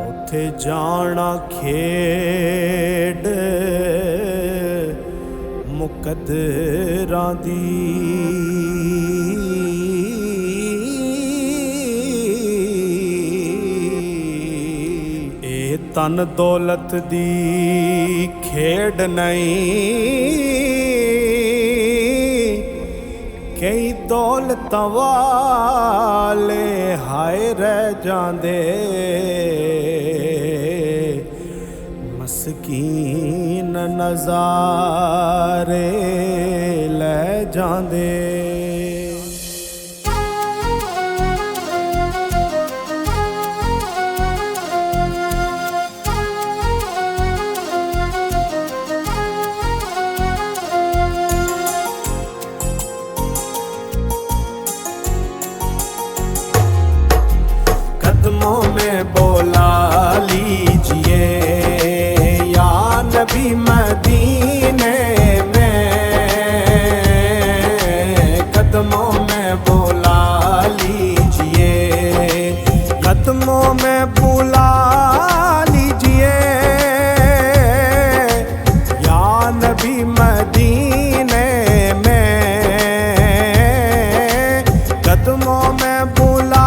ਉੱਥੇ ਜਾਣਾ ਖੇਡ ਮੁਕੱਦਰਾਂ ਦੀ, ਇਹ ਤਨ ਦੌਲਤ ਦੀ ਖੇਡ ਨਹੀਂ। ਕਈ ਦੌਲਤਾਂ ਵਾਲੇ ਹਾਏ ਰਹਿ ਜਾਂਦੇ, ਮਸਕੀਨ ਨਜ਼ਾਰੇ ਲੈ ਜਾਂਦੇ। कदमों में बोला लीजिए या नबी मदीने में, कदमों में बोला लीजिए, कदमों में बुला लीजिए या नबी मदीने में, कदमों में बुला